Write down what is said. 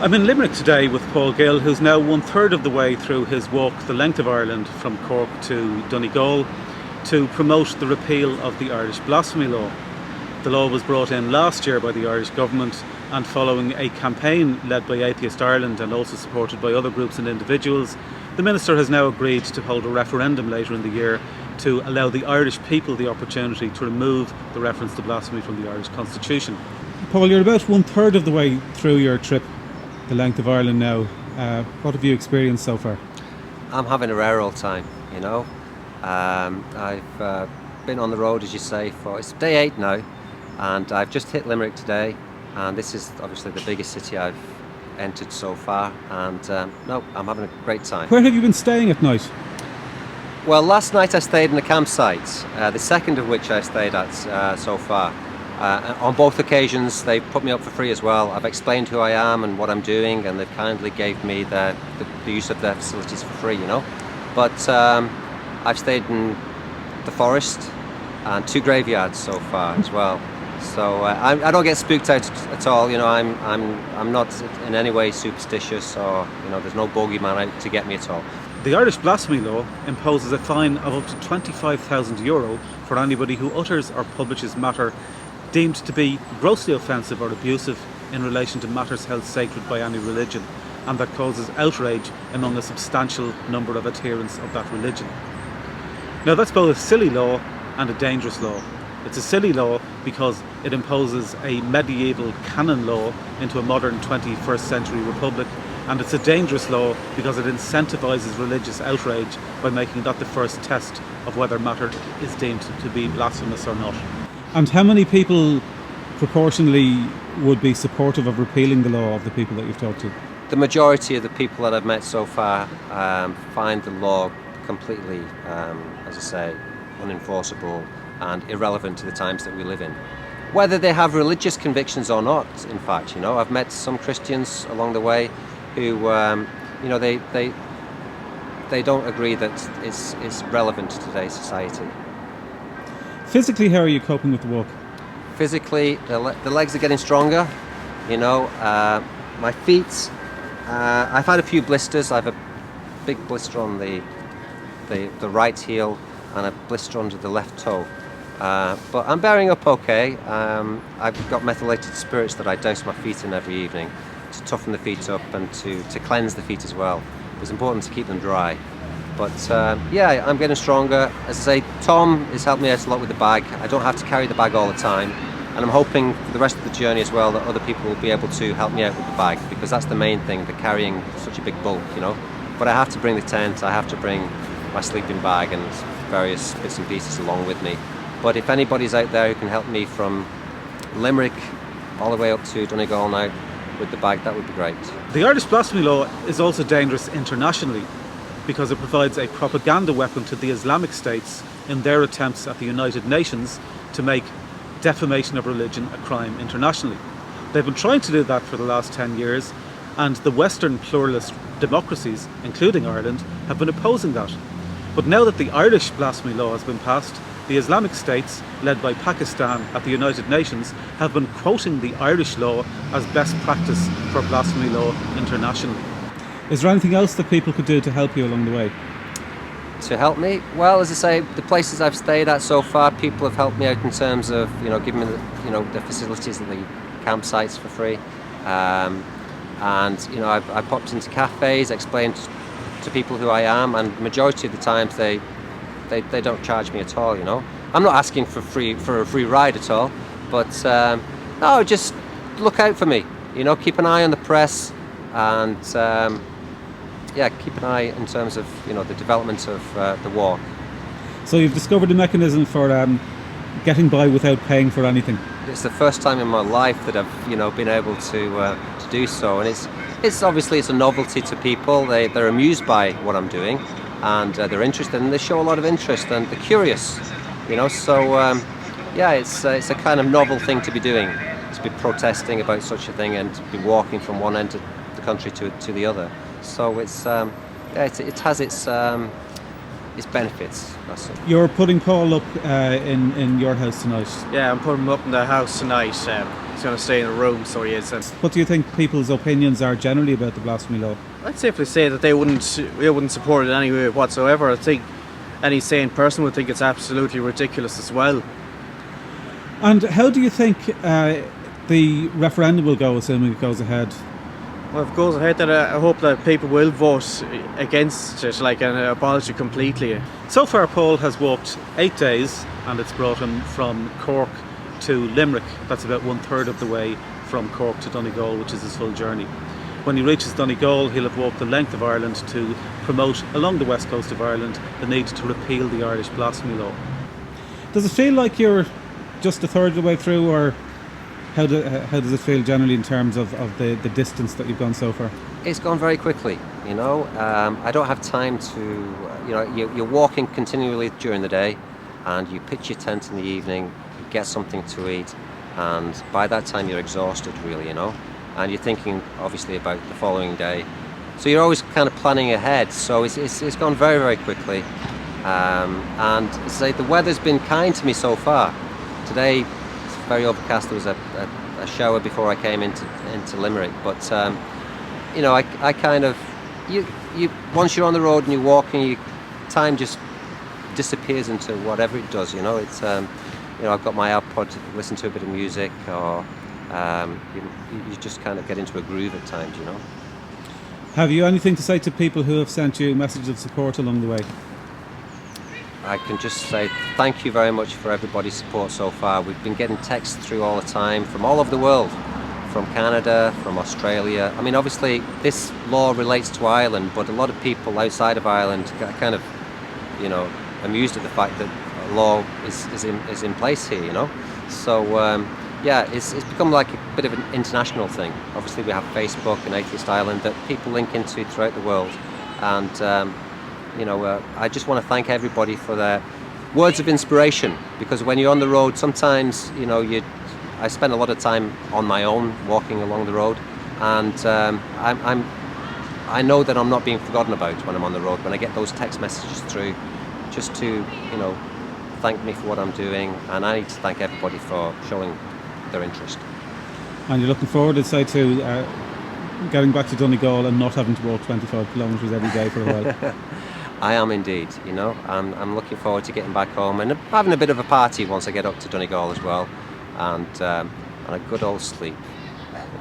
I'm in Limerick today with Paul Gill, who's now 1/3 of the way through his walk the length of Ireland from Cork to Donegal to promote the repeal of the Irish Blasphemy law. The law was brought in last year by the Irish government, and following a campaign led by Atheist Ireland and also supported by other groups and individuals, the Minister has now agreed to hold a referendum later in the year to allow the Irish people the opportunity to remove the reference to blasphemy from the Irish Constitution. Paul, you're about 1/3 of the way through your trip the length of Ireland now. What have you experienced so far? I'm having a rare old time, you know. I've been on the road, as you say, it's day 8 now, and I've just hit Limerick today, and this is obviously the biggest city I've entered so far, and no, I'm having a great time. Where have you been staying at night? Well, last night I stayed in a campsite, the second of which I stayed at so far. On both occasions they put me up for free as well. I've explained who I am and what I'm doing, and they've kindly gave me the use of their facilities for free, you know. But I've stayed in the forest and 2 graveyards so far as well. So I don't get spooked out at all, you know. I'm not in any way superstitious, or you know, there's no bogeyman out to get me at all. The Irish Blasphemy law imposes a fine of up to €25,000 for anybody who utters or publishes matter deemed to be grossly offensive or abusive in relation to matters held sacred by any religion, and that causes outrage among a substantial number of adherents of that religion. Now, that's both a silly law and a dangerous law. It's a silly law because it imposes a medieval canon law into a modern 21st century republic, and it's a dangerous law because it incentivises religious outrage by making that the first test of whether matter is deemed to be blasphemous or not. And how many people proportionally would be supportive of repealing the law of the people that you've talked to? The majority of the people that I've met so far find the law completely, as I say, unenforceable and irrelevant to the times that we live in. Whether they have religious convictions or not, in fact, you know, I've met some Christians along the way who, you know, they don't agree that it's relevant to today's society. Physically, how are you coping with the walk? Physically, the legs are getting stronger, you know. My feet, I've had a few blisters. I have a big blister on the right heel and a blister under the left toe. But I'm bearing up okay. I've got methylated spirits that I douse my feet in every evening to toughen the feet up and to cleanse the feet as well. It's important to keep them dry. But yeah, I'm getting stronger. As I say, Tom has helped me out a lot with the bag. I don't have to carry the bag all the time. And I'm hoping for the rest of the journey as well that other people will be able to help me out with the bag, because that's the main thing, the carrying such a big bulk, you know. But I have to bring the tent, I have to bring my sleeping bag and various bits and pieces along with me. But if anybody's out there who can help me from Limerick all the way up to Donegal now with the bag, that would be great. The Irish Blasphemy law is also dangerous internationally because it provides a propaganda weapon to the Islamic states in their attempts at the United Nations to make defamation of religion a crime internationally. They've been trying to do that for the last 10 years, and the Western pluralist democracies, including Ireland, have been opposing that. But now that the Irish Blasphemy law has been passed, the Islamic states, led by Pakistan at the United Nations, have been quoting the Irish law as best practice for blasphemy law internationally. Is there anything else that people could do to help you along the way? To help me? Well, as I say, the places I've stayed at so far, people have helped me out in terms of, you know, giving me the facilities and the campsites for free. And, you know, I popped into cafes, explained to people who I am, and the majority of the times they don't charge me at all, you know. I'm not asking for a free ride at all, but no, just look out for me, you know, keep an eye on the press, and yeah, keep an eye in terms of, you know, the development of the war. So you've discovered a mechanism for getting by without paying for anything. It's the first time in my life that I've, you know, been able to do so, and it's obviously it's a novelty to people. They're amused by what I'm doing, and they're interested, and they show a lot of interest, and they're curious, you know. So yeah, it's a kind of novel thing to be doing, to be protesting about such a thing, and to be walking from one end of the country to the other. So it's yeah, it has its benefits. That's it. You're putting Paul up in your house tonight. Yeah, I'm putting him up in the house tonight. he's going to stay in a room, so he is. And What do you think people's opinions are generally about the blasphemy law? I'd safely say that they wouldn't support it in any way whatsoever. I think any sane person would think it's absolutely ridiculous as well. And how do you think the referendum will go, assuming it goes ahead? Well, if it goes ahead, then I hope that people will vote against it, like, and abolish it completely. So far, Paul has walked 8 days, and it's brought him from Cork to Limerick. That's about 1/3 of the way from Cork to Donegal, which is his full journey. When he reaches Donegal, he'll have walked the length of Ireland to promote along the west coast of Ireland the need to repeal the Irish blasphemy law. Does it feel like you're just 1/3 of the way through, or how does it feel generally in terms of the distance that you've gone so far? It's gone very quickly, you know. I don't have time to, you're walking continually during the day, and you pitch your tent in the evening, you get something to eat, and by that time you're exhausted, really, you know. And you're thinking, obviously, about the following day. So you're always kind of planning ahead. So it's gone very, very quickly. And as I say, the weather's been kind to me so far. Today, it's very overcast. There was a shower before I came into Limerick. But, I kind of, you once you're on the road and you're walking, time just disappears into whatever it does, you know. It's, I've got my iPod to listen to a bit of music, or you just kind of get into a groove at times, you know. Have you anything to say to people who have sent you messages of support along the way? I can just say thank you very much for everybody's support so far. We've been getting texts through all the time from all over the world, from Canada, from Australia. I mean, obviously this law relates to Ireland, but a lot of people outside of Ireland are kind of, amused at the fact that a law is in place here, you know. So it's become like a bit of an international thing. Obviously we have Facebook and Atheist Ireland that people link into throughout the world, and I just want to thank everybody for their words of inspiration, because when you're on the road, sometimes I spend a lot of time on my own walking along the road, and I know that I'm not being forgotten about when I'm on the road. When I get those text messages through, just to thank me for what I'm doing, and I need to thank everybody for showing their interest. And you're looking forward, I'd say, to getting back to Donegal and not having to walk 25 kilometres every day for a while. I am indeed, I'm looking forward to getting back home and having a bit of a party once I get up to Donegal as well, and a good old sleep.